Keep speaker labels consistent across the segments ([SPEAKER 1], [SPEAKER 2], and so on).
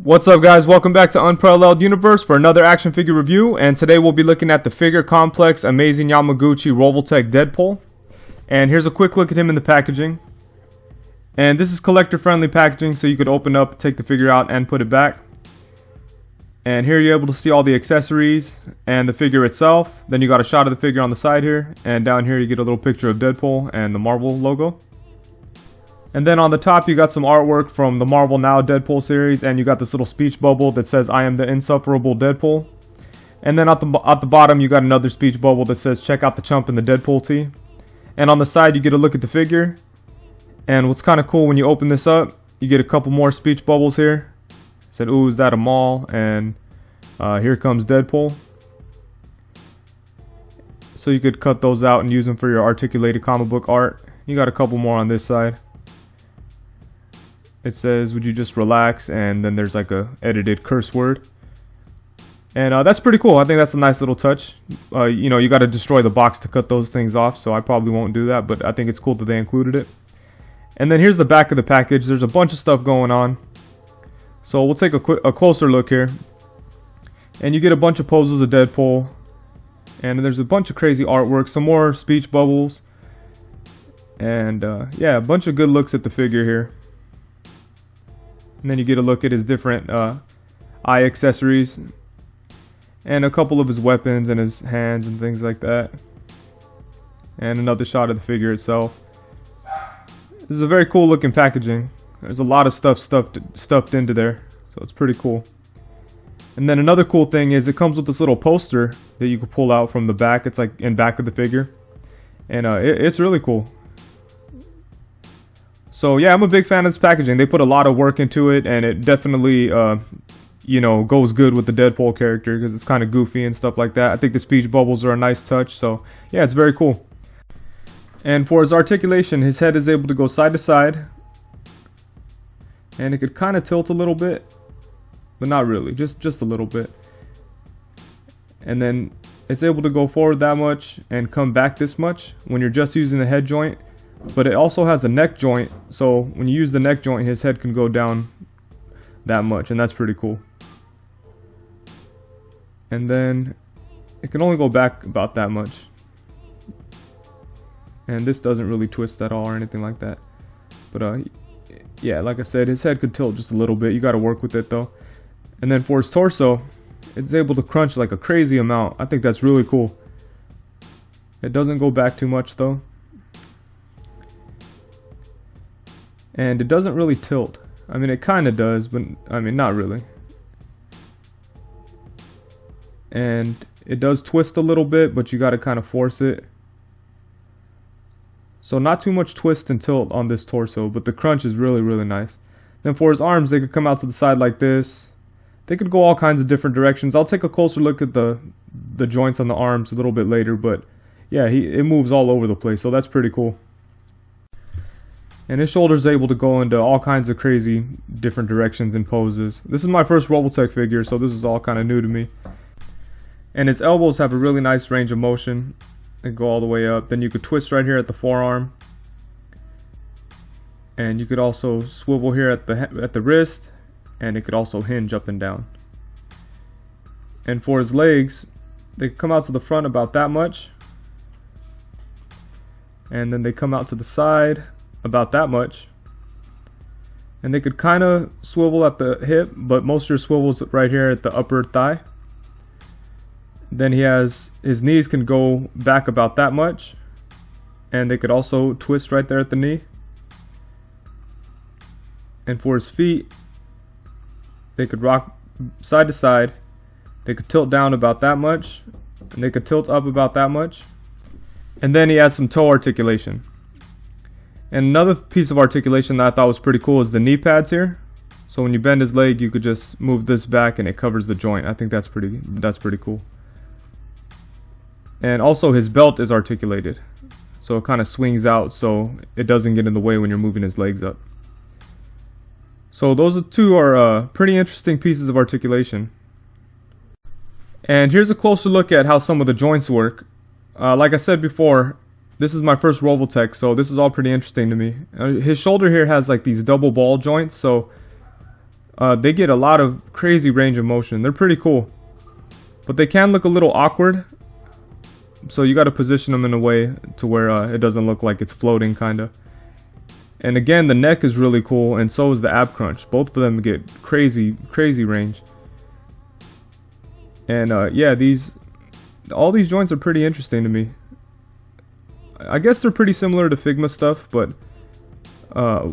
[SPEAKER 1] What's up, guys? Welcome back to Unparalleled Universe for another action figure review, and today we'll be looking at the Figure Complex Amazing Yamaguchi Revoltech Deadpool. And here's a quick look at him in the packaging. And this is collector friendly packaging, so you could open up, take the figure out, and put it back. And here you're able to see all the accessories and the figure itself. Then you got a shot of the figure on the side here, and down here you get a little picture of Deadpool and the Marvel logo. And then on the top you got some artwork from the Marvel Now Deadpool series, and you got this little speech bubble that says "I am the insufferable Deadpool." And then at the bottom you got another speech bubble that says "Check out the chump in the Deadpool tee." And on the side you get a look at the figure. And what's kind of cool, when you open this up, you get a couple more speech bubbles here. It said, "Ooh, is that a mall?" And "Here comes Deadpool." So you could cut those out and use them for your articulated comic book art. You got a couple more on this side. It says, "Would you just relax?" And then there's like a edited curse word. And that's pretty cool. I think that's a nice little touch. You know, you got to destroy the box to cut those things off, so I probably won't do that, but I think it's cool that they included it. And then here's the back of the package. There's a bunch of stuff going on. So we'll take a closer look here. And you get a bunch of poses of Deadpool. And there's a bunch of crazy artwork, some more speech bubbles. And yeah, a bunch of good looks at the figure here. And then you get a look at his different eye accessories. And a couple of his weapons and his hands and things like that. And another shot of the figure itself. This is a very cool looking packaging. There's a lot of stuff stuffed into there. So it's pretty cool. And then another cool thing is it comes with this little poster that you can pull out from the back. It's like in back of the figure. And it's really cool. So yeah, I'm a big fan of this packaging. They put a lot of work into it, and it definitely, you know, goes good with the Deadpool character because it's kind of goofy and stuff like that. I think the speech bubbles are a nice touch, so yeah, it's very cool. And for his articulation, his head is able to go side to side, and it could kind of tilt a little bit, but not really, just a little bit. And then it's able to go forward that much and come back this much when you're just using the head joint. But it also has a neck joint, so when you use the neck joint, his head can go down that much, and that's pretty cool. And then it can only go back about that much. And this doesn't really twist at all or anything like that. But yeah, like I said, his head could tilt just a little bit. You got to work with it though. And then for his torso, it's able to crunch like a crazy amount. I think that's really cool. It doesn't go back too much though. And it doesn't really tilt. I mean, it kind of does, but I mean, not really. And it does twist a little bit, but you got to kind of force it. So not too much twist and tilt on this torso, but the crunch is really, really nice. Then for his arms, they could come out to the side like this. They could go all kinds of different directions. I'll take a closer look at the joints on the arms a little bit later, but yeah, it moves all over the place, so that's pretty cool. And his shoulder's able to go into all kinds of crazy different directions and poses. This is my first Revoltech figure, so this is all kind of new to me. And his elbows have a really nice range of motion. They go all the way up. Then you could twist right here at the forearm. And you could also swivel here at the wrist. And it could also hinge up and down. And for his legs, they come out to the front about that much. And then they come out to the side about that much. And they could kind of swivel at the hip, but most of your swivels right here at the upper thigh. Then he has his knees can go back about that much, and they could also twist right there at the knee. And for his feet, they could rock side to side. They could tilt down about that much, and they could tilt up about that much. And then he has some toe articulation. And another piece of articulation that I thought was pretty cool is the knee pads here. So when you bend his leg, you could just move this back and it covers the joint. I think that's pretty cool. And also his belt is articulated. So it kind of swings out so it doesn't get in the way when you're moving his legs up. So those two are pretty interesting pieces of articulation. And here's a closer look at how some of the joints work. Like I said before, this is my first Revoltech, so this is all pretty interesting to me. His shoulder here has like these double ball joints, so they get a lot of crazy range of motion. They're pretty cool, but they can look a little awkward, so you got to position them in a way to where it doesn't look like it's floating kinda. And again, the neck is really cool, and so is the ab crunch. Both of them get crazy range. And yeah, all these joints are pretty interesting to me. I guess they're pretty similar to Figma stuff, but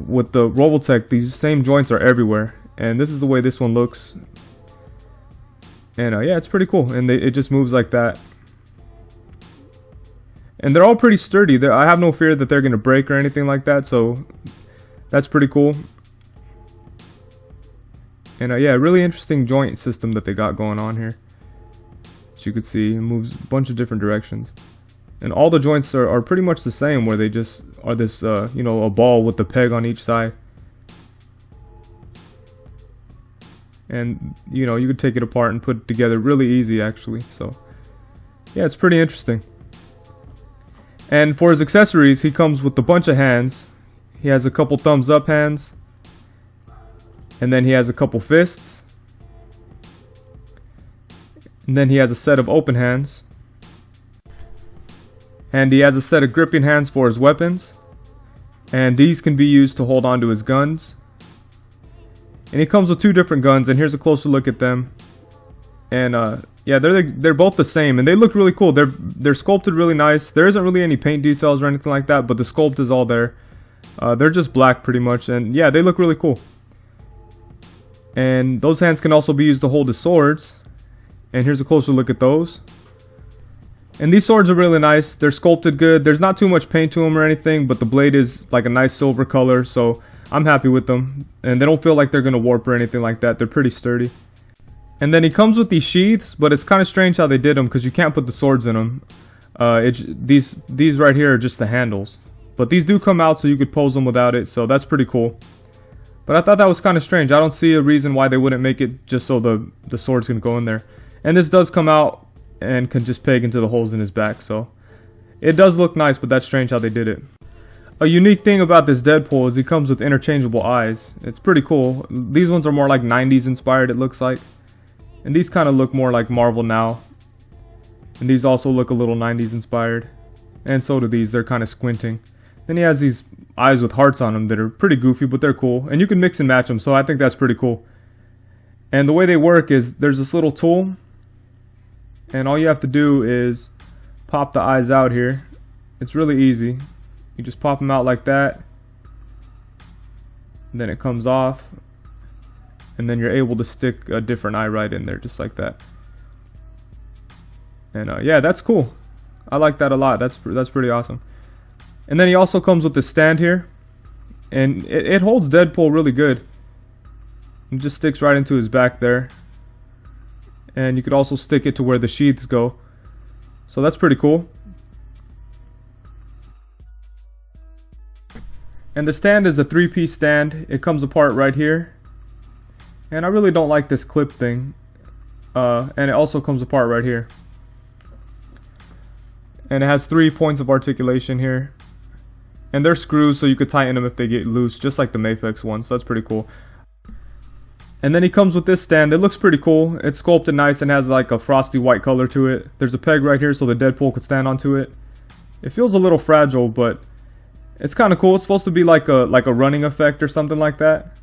[SPEAKER 1] with the Revoltech, these same joints are everywhere. And this is the way this one looks. And yeah, it's pretty cool. And it just moves like that. And they're all pretty sturdy. I have no fear that they're going to break or anything like that. So that's pretty cool. And yeah, really interesting joint system that they got going on here. As you can see, it moves a bunch of different directions. And all the joints are pretty much the same, where they just are this, you know, a ball with the peg on each side. And, you know, you could take it apart and put it together really easy, actually. So, yeah, it's pretty interesting. And for his accessories, he comes with a bunch of hands. He has a couple thumbs up hands. And then he has a couple fists. And then he has a set of open hands. And he has a set of gripping hands for his weapons. And these can be used to hold on to his guns. And he comes with two different guns, and here's a closer look at them. And yeah, they're both the same, and they look really cool. They're sculpted really nice. There isn't really any paint details or anything like that, but the sculpt is all there. They're just black pretty much, and yeah, they look really cool. And those hands can also be used to hold his swords. And here's a closer look at those. And these swords are really nice. They're sculpted good. There's not too much paint to them or anything, but the blade is like a nice silver color, so I'm happy with them. And they don't feel like they're going to warp or anything like that. They're pretty sturdy. And then he comes with these sheaths, but it's kind of strange how they did them, because you can't put the swords in them. These right here are just the handles. But these do come out, so you could pose them without it, so that's pretty cool. But I thought that was kind of strange. I don't see a reason why they wouldn't make it just so the swords can go in there. And this does come out and can just peg into the holes in his back, so it does look nice, but that's strange how they did it. A unique thing about this Deadpool is he comes with interchangeable eyes. It's pretty cool. These ones are more like 90s inspired, it looks like. And these kind of look more like Marvel now. And these also look a little 90s inspired. And so do these, they're kind of squinting. Then he has these eyes with hearts on them that are pretty goofy, but they're cool. And you can mix and match them, so I think that's pretty cool. And the way they work is there's this little tool. And all you have to do is pop the eyes out here. It's really easy. You just pop them out like that. And then it comes off. And then you're able to stick a different eye right in there, just like that. And yeah, that's cool. I like that a lot. That's pretty awesome. And then he also comes with this stand here. And it holds Deadpool really good. It just sticks right into his back there. And you could also stick it to where the sheaths go. So that's pretty cool. And the stand is a 3-piece stand. It comes apart right here. And I really don't like this clip thing. And it also comes apart right here. And it has 3 points of articulation here. And they're screws, so you could tighten them if they get loose, just like the Mafex one. So that's pretty cool. And then he comes with this stand. It looks pretty cool. It's sculpted nice and has like a frosty white color to it. There's a peg right here so the Deadpool could stand onto it. It feels a little fragile, but it's kind of cool. It's supposed to be like a running effect or something like that.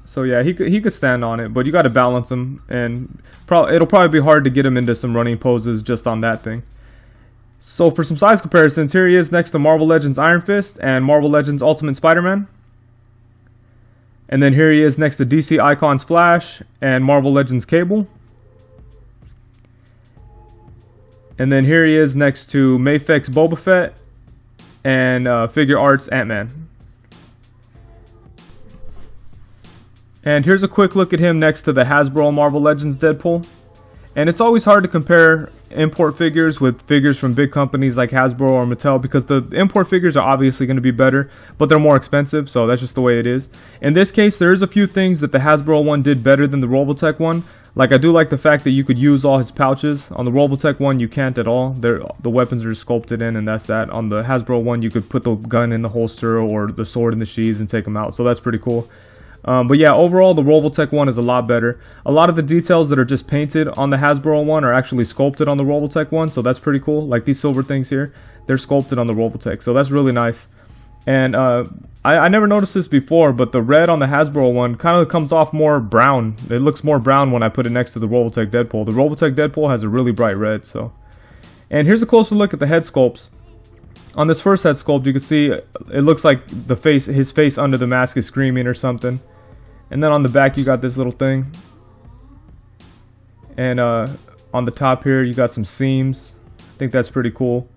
[SPEAKER 1] So yeah, he could stand on it, but you got to balance him, and it'll probably be hard to get him into some running poses just on that thing. So for some size comparisons, here he is next to Marvel Legends Iron Fist and Marvel Legends Ultimate Spider-Man. And then here he is next to DC Icons Flash and Marvel Legends Cable. And then here he is next to Mafex Boba Fett and Figure Arts Ant-Man. And here's a quick look at him next to the Hasbro Marvel Legends Deadpool. And it's always hard to compare import figures with figures from big companies like Hasbro or Mattel, because the import figures are obviously going to be better, but they're more expensive, so that's just the way it is. In this case, there is a few things that the Hasbro one did better than the Revoltech one. Like, I do like the fact that you could use all his pouches. On the Revoltech one, you can't at all. The weapons are sculpted in, and that's that. On the Hasbro one, you could put the gun in the holster or the sword in the sheaths and take them out, so that's pretty cool. But yeah, overall the Revoltech one is a lot better. A lot of the details that are just painted on the Hasbro one are actually sculpted on the Revoltech one, so that's pretty cool. Like these silver things here, they're sculpted on the Revoltech, so that's really nice. And I never noticed this before, but the red on the Hasbro one kind of comes off more brown. It looks more brown when I put it next to the Revoltech Deadpool. The Revoltech Deadpool has a really bright red. So, and here's a closer look at the head sculpts. On this first head sculpt, you can see it looks like the face, his face under the mask is screaming or something. And then on the back, you got this little thing. And on the top here, you got some seams. I think that's pretty cool.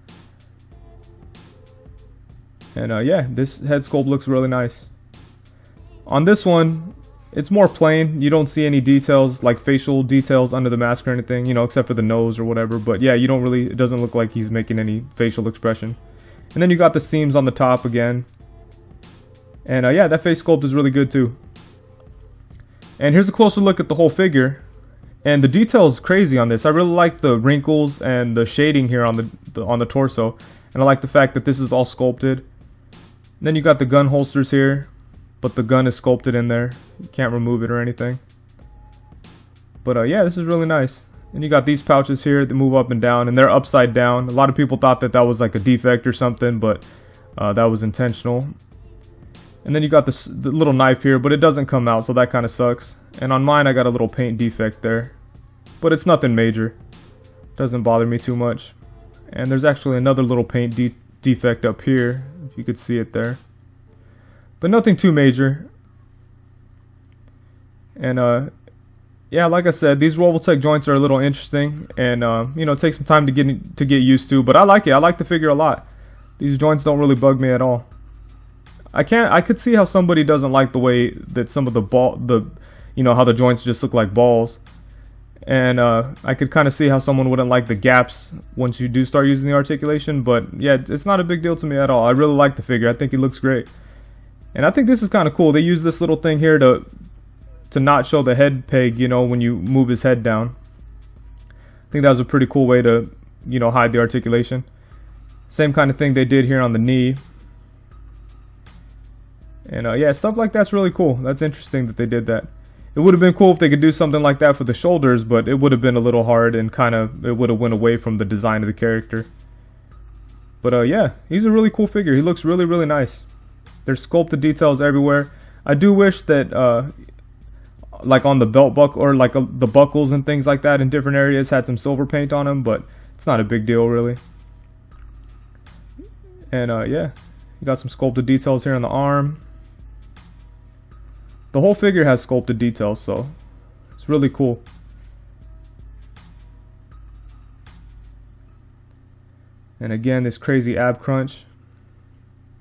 [SPEAKER 1] And yeah, this head sculpt looks really nice. On this one, it's more plain. You don't see any details, like facial details under the mask or anything, you know, except for the nose or whatever. But yeah, you don't really, it doesn't look like he's making any facial expression. And then you got the seams on the top again. And yeah, that face sculpt is really good too. And here's a closer look at the whole figure. And the detail is crazy on this. I really like the wrinkles and the shading here on the torso. And I like the fact that this is all sculpted. Then you got the gun holsters here, but the gun is sculpted in there. You can't remove it or anything. But yeah, this is really nice. And you got these pouches here that move up and down, and they're upside down. A lot of people thought that that was like a defect or something, but that was intentional. And then you got the little knife here, but it doesn't come out, so that kind of sucks. And on mine, I got a little paint defect there, but it's nothing major. Doesn't bother me too much. And there's actually another little paint defect up here, if you could see it there, but nothing too major. And yeah, like I said, these Revoltech joints are a little interesting, and you know, take some time to get used to, but I like it. I like the figure a lot. These joints don't really bug me at all. I could see how somebody doesn't like the way that some of you know, how the joints just look like balls. And I could kind of see how someone wouldn't like the gaps once you do start using the articulation. But yeah, it's not a big deal to me at all. I really like the figure. I think he looks great. And I think this is kind of cool. They use this little thing here to not show the head peg, you know, when you move his head down. I think that was a pretty cool way to, you know, hide the articulation. Same kind of thing they did here on the knee. And yeah, stuff like that's really cool. That's interesting that they did that. It would have been cool if they could do something like that for the shoulders, but it would have been a little hard, and kind of it would have went away from the design of the character. But yeah, he's a really cool figure. He looks really, really nice. There's sculpted details everywhere. I do wish that like on the belt buckle, or like the buckles and things like that in different areas had some silver paint on them, but it's not a big deal really. And yeah, you got some sculpted details here on the arm. The whole figure has sculpted details, so it's really cool. And again, this crazy ab crunch.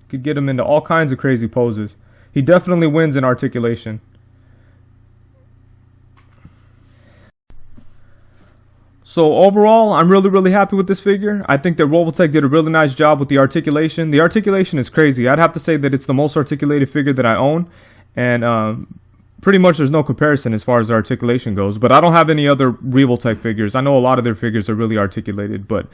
[SPEAKER 1] Could get him into all kinds of crazy poses. He definitely wins in articulation. So overall, I'm really, really happy with this figure. I think that Revoltech did a really nice job with the articulation. The articulation is crazy. I'd have to say that it's the most articulated figure that I own. And pretty much there's no comparison as far as articulation goes. But I don't have any other Revoltech figures. I know a lot of their figures are really articulated. But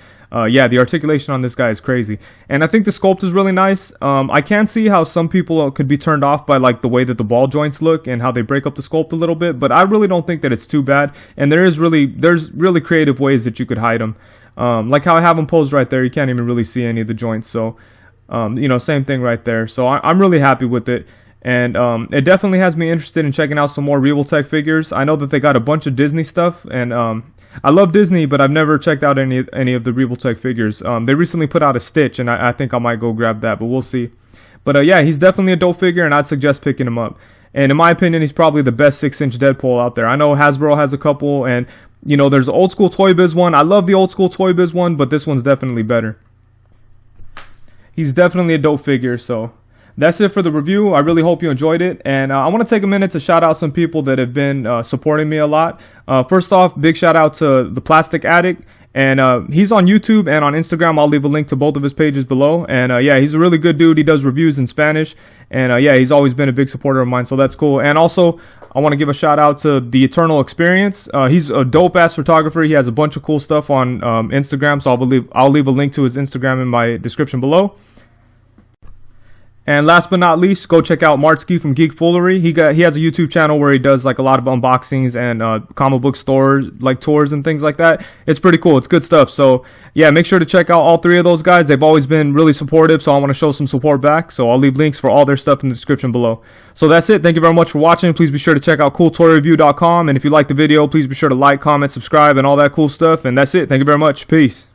[SPEAKER 1] yeah, the articulation on this guy is crazy. And I think the sculpt is really nice. I can see how some people could be turned off by like the way that the ball joints look and how they break up the sculpt a little bit. But I really don't think that it's too bad. And there's really creative ways that you could hide them. Like how I have them posed right there. You can't even really see any of the joints. So, you know, same thing right there. So I'm really happy with it. And it definitely has me interested in checking out some more Revoltech figures. I know that they got a bunch of Disney stuff, and I love Disney, but I've never checked out any of the Revoltech figures. They recently put out a Stitch, and I think I might go grab that, but we'll see. But yeah, he's definitely a dope figure, and I'd suggest picking him up. And in my opinion, he's probably the best 6-inch Deadpool out there. I know Hasbro has a couple, and you know, there's the old school Toy Biz one. I love the old school Toy Biz one, but this one's definitely better. He's definitely a dope figure, so that's it for the review. I really hope you enjoyed it, and I want to take a minute to shout out some people that have been supporting me a lot. First off, big shout out to the Plasti Adicto, and he's on YouTube and on Instagram. I'll leave a link to both of his pages below. And yeah, he's a really good dude. He does reviews in Spanish, and yeah, he's always been a big supporter of mine, so that's cool. And also, I want to give a shout out to the Eternal Experience. He's a dope ass photographer. He has a bunch of cool stuff on Instagram, so I'll leave a link to his Instagram in my description below. And last but not least, go check out Martsky from Geekfoolery. He has a YouTube channel where he does like a lot of unboxings and comic book stores like tours and things like that. It's pretty cool. It's good stuff. So yeah, make sure to check out all three of those guys. They've always been really supportive, so I want to show some support back. So I'll leave links for all their stuff in the description below. So that's it. Thank you very much for watching. Please be sure to check out CoolToyReview.com. And if you like the video, please be sure to like, comment, subscribe, and all that cool stuff. And that's it. Thank you very much. Peace.